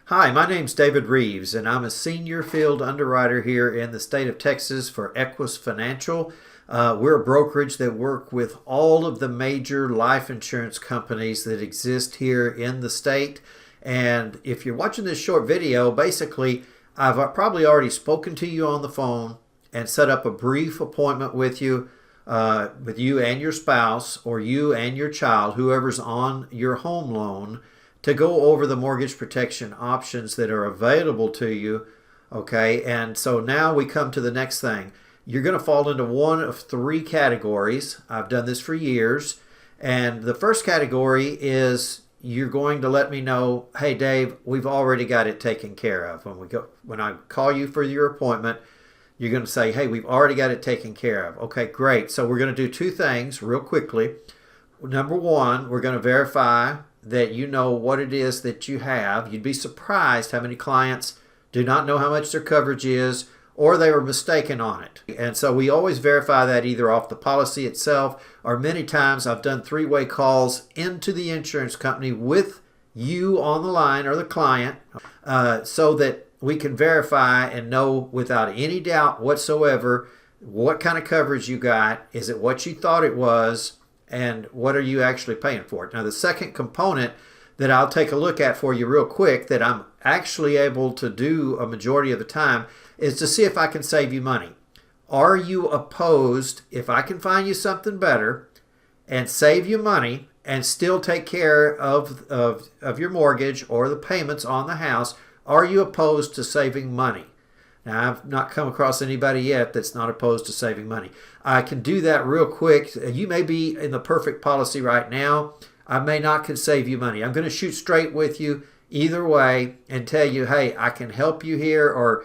Hi, my name's David Reeves, and I'm a senior field underwriter here in the state of Texas for Equus Financial. We're a brokerage that work with all of the major life insurance companies that exist here in the state. And if you're watching this short video, basically, I've probably already spoken to you on the phone and set up a brief appointment with you and your spouse, or you and your child, whoever's on your home loan, to go over the mortgage protection options that are available to you. Okay, and so now we come to the next thing. You're going to fall into one of three categories. I've done this for years. And the first category is you're going to let me know, hey Dave, we've already got it taken care of. When I call you for your appointment, you're going to say, hey, we've already got it taken care of. Okay, great. So we're going to do two things real quickly. Number one, we're going to verify that you know what it is that you have. You'd be surprised how many clients do not know how much their coverage is, or they were mistaken on it. And so we always verify that either off the policy itself, or many times I've done three-way calls into the insurance company with you on the line, or the client, so that we can verify and know without any doubt whatsoever what kind of coverage you got. Is it what you thought it was? And what are you actually paying for it? Now, the second component that I'll take a look at for you real quick, that I'm actually able to do a majority of the time, is to see if I can save you money. Are you opposed, if I can find you something better and save you money and still take care of your mortgage or the payments on the house, are you opposed to saving money? Now, I've not come across anybody yet that's not opposed to saving money. I can do that real quick. You may be in the perfect policy right now. I may not can save you money. I'm going to shoot straight with you either way and tell you, hey, I can help you here, or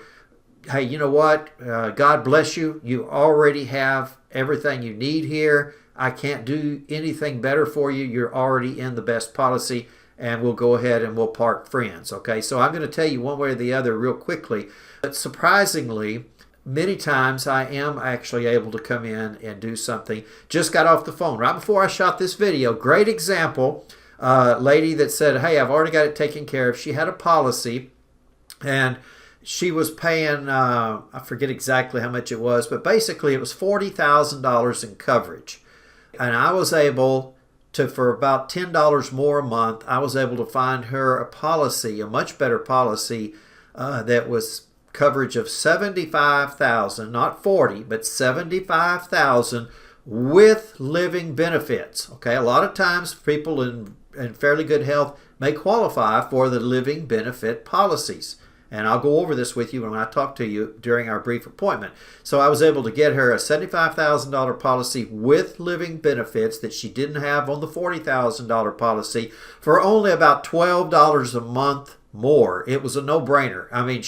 hey, you know what? God bless you. You already have everything you need here. I can't do anything better for you. You're already in the best policy, and we'll go ahead and we'll part friends. Okay, so I'm going to tell you one way or the other real quickly. But surprisingly, many times I am actually able to come in and do something. Just got off the phone right before I shot this video. Great example. Lady that said, hey, I've already got it taken care of. She had a policy, and she was paying, I forget exactly how much it was, but basically it was $40,000 in coverage. And I was able to, for about $10 more a month, I was able to find her a policy, a much better policy, that was coverage of $75,000, not 40, but $75,000 with living benefits. Okay, a lot of times people in fairly good health may qualify for the living benefit policies. And I'll go over this with you when I talk to you during our brief appointment. So I was able to get her a $75,000 policy with living benefits that she didn't have on the $40,000 policy for only about $12 a month more. It was a no-brainer. I mean,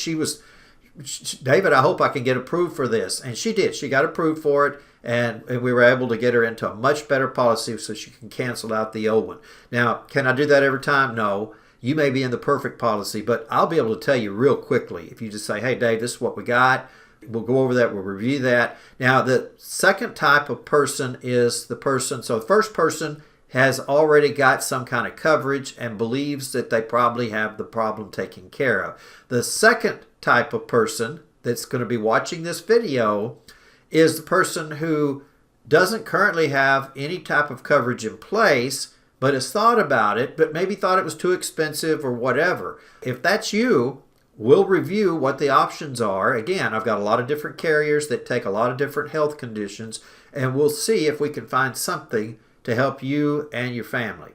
David, I hope I can get approved for this. And she did. She got approved for it, and we were able to get her into a much better policy so she can cancel out the old one. Now, can I do that every time? No. You may be in the perfect policy, but I'll be able to tell you real quickly. If you just say, hey, Dave, this is what we got. We'll go over that. We'll review that. Now, the second type of person is the person. So the first person has already got some kind of coverage and believes that they probably have the problem taken care of. The second type of person that's going to be watching this video is the person who doesn't currently have any type of coverage in place, but has thought about it, but maybe thought it was too expensive or whatever. If that's you, we'll review what the options are. Again, I've got a lot of different carriers that take a lot of different health conditions, and we'll see if we can find something to help you and your family.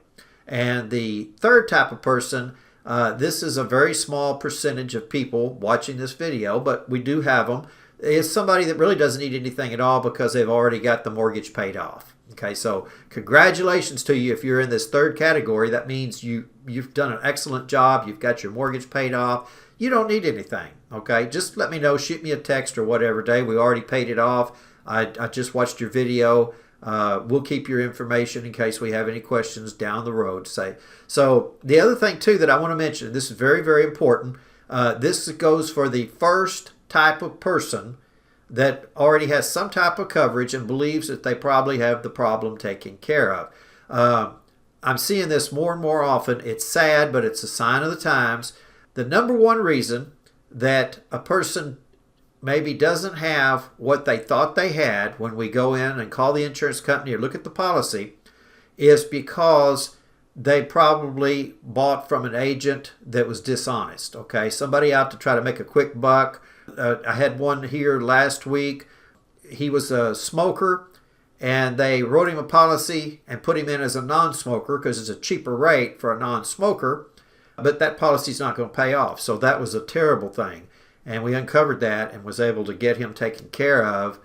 And the third type of person, this is a very small percentage of people watching this video, but we do have them, is somebody that really doesn't need anything at all because they've already got the mortgage paid off. Okay, so congratulations to you if you're in this third category. That means you've done an excellent job. You've got your mortgage paid off. You don't need anything. Okay, just let me know. Shoot me a text or whatever. Dave, we already paid it off. I just watched your video. We'll keep your information in case we have any questions down the road. So the other thing too that I want to mention, this is very, very important. This goes for the first type of person that already has some type of coverage and believes that they probably have the problem taken care of. I'm seeing this more and more often. It's sad, but it's a sign of the times. The number one reason that a person maybe doesn't have what they thought they had when we go in and call the insurance company or look at the policy is because they probably bought from an agent that was dishonest. Okay, somebody out to try to make a quick buck. I had one here last week. He was a smoker, and they wrote him a policy and put him in as a non-smoker because it's a cheaper rate for a non-smoker, but that policy's not going to pay off. So that was a terrible thing. And we uncovered that and was able to get him taken care of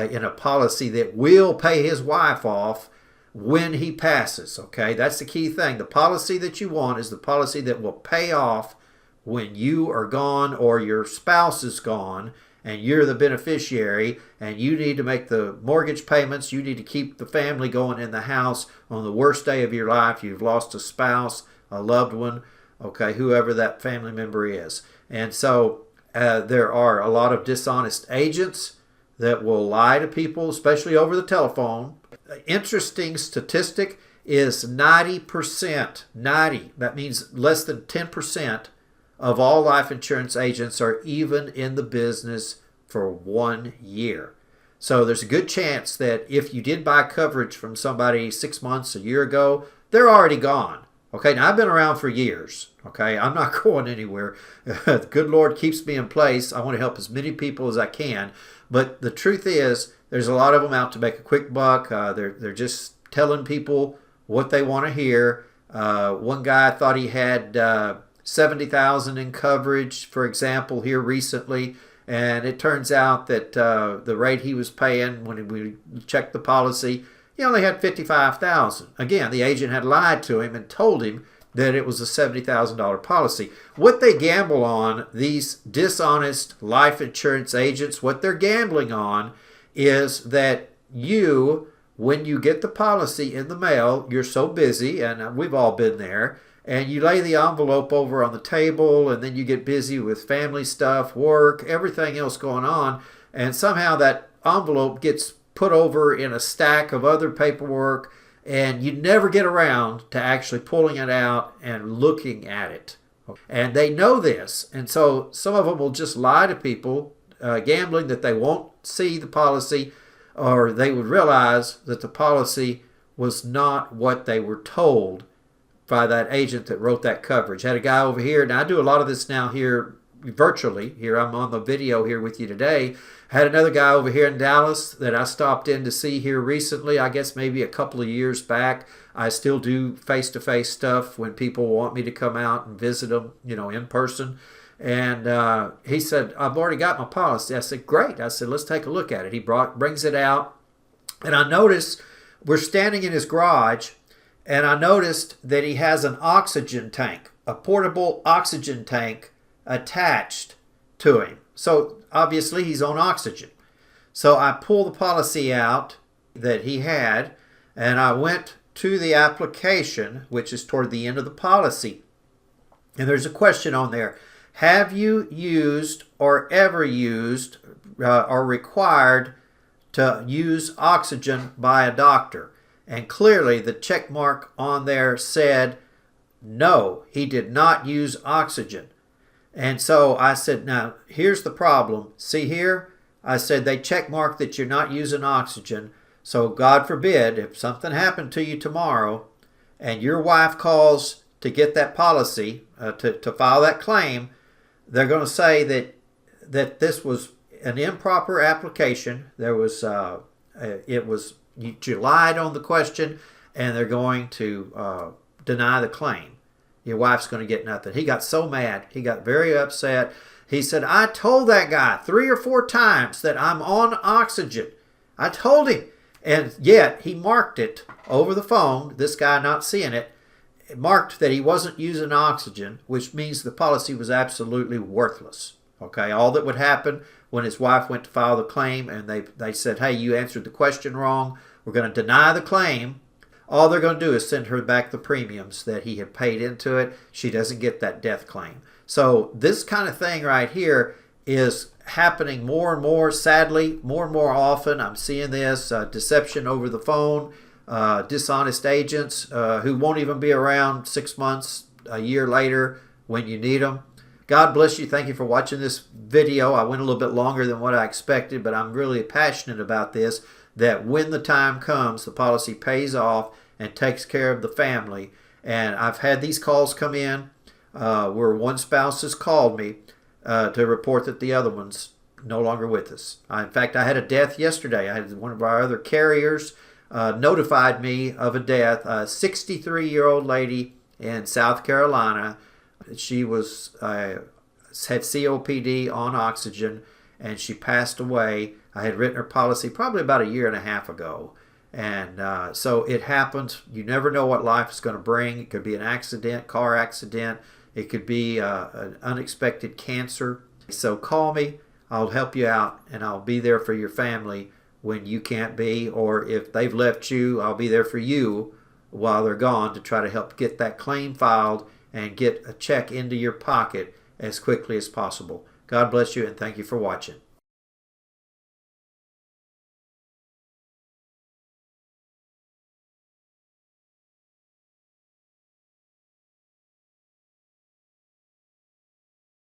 in a policy that will pay his wife off when he passes. Okay, that's the key thing. The policy that you want is the policy that will pay off when you are gone or your spouse is gone and you're the beneficiary and you need to make the mortgage payments. You need to keep the family going in the house on the worst day of your life. You've lost a spouse, a loved one, okay, whoever that family member is. And so there are a lot of dishonest agents that will lie to people, especially over the telephone. Interesting statistic is 90%. 90. That means less than 10% of all life insurance agents are even in the business for 1 year. So there's a good chance that if you did buy coverage from somebody 6 months, a year ago, they're already gone. Okay, now I've been around for years. Okay, I'm not going anywhere. The good Lord keeps me in place. I want to help as many people as I can. But the truth is, there's a lot of them out to make a quick buck. They're just telling people what they want to hear. One guy thought he had $70,000 in coverage, for example, here recently, and it turns out that the rate he was paying when we checked the policy, he only had $55,000. Again, the agent had lied to him and told him that it was a $70,000 policy. What they gamble on, these dishonest life insurance agents, what they're gambling on is that you, when you get the policy in the mail, you're so busy, and we've all been there, and you lay the envelope over on the table, and then you get busy with family stuff, work, everything else going on, and somehow that envelope gets put over in a stack of other paperwork, and you never get around to actually pulling it out and looking at it. And they know this, and so some of them will just lie to people, gambling that they won't see the policy, or they would realize that the policy was not what they were told by that agent that wrote that coverage. Had a guy over here, and I do a lot of this now here virtually. Here I'm on the video here with you today. Had another guy over here in Dallas that I stopped in to see here recently, I guess maybe a couple of years back. I still do face-to-face stuff when people want me to come out and visit them, in person. And he said, I've already got my policy. I said, great. I said, let's take a look at it. He brings it out, and I noticed we're standing in his garage, and I noticed that he has an oxygen tank, a portable oxygen tank attached to him. So obviously he's on oxygen. So I pulled the policy out that he had, and I went to the application, which is toward the end of the policy. And there's a question on there. Have you used or ever used or required to use oxygen by a doctor? And clearly the check mark on there said, no, he did not use oxygen. And so I said, now, here's the problem. See here? I said, they check mark that you're not using oxygen. So God forbid, if something happened to you tomorrow and your wife calls to get that policy, to file that claim, they're going to say that this was an improper application. There was, you lied on the question, and they're going to deny the claim. Your wife's going to get nothing. He got so mad. He got very upset. He said, I told that guy 3 or 4 times that I'm on oxygen. I told him. And yet he marked it over the phone, this guy not seeing it, marked that he wasn't using oxygen, which means the policy was absolutely worthless. Okay, all that would happen when his wife went to file the claim and they said, hey, you answered the question wrong, we're going to deny the claim. All they're going to do is send her back the premiums that he had paid into it. She doesn't get that death claim. So this kind of thing right here is happening more and more, sadly, more and more often. I'm seeing this deception over the phone. dishonest agents who won't even be around 6 months, a year later when you need them. God bless you. Thank you for watching this video. I went a little bit longer than what I expected, but I'm really passionate about this, that when the time comes, the policy pays off and takes care of the family. And I've had these calls come in where one spouse has called me to report that the other one's no longer with us. In fact, I had a death yesterday. I had one of our other carriers notified me of a death. A 63-year-old lady in South Carolina. She was had COPD on oxygen, and she passed away. I had written her policy probably about a year and a half ago. And so it happens. You never know what life is going to bring. It could be an accident, car accident. It could be an unexpected cancer. So call me. I'll help you out, and I'll be there for your family when you can't be. Or if they've left you, I'll be there for you while they're gone to try to help get that claim filed and get a check into your pocket as quickly as possible. God bless you, and thank you for watching.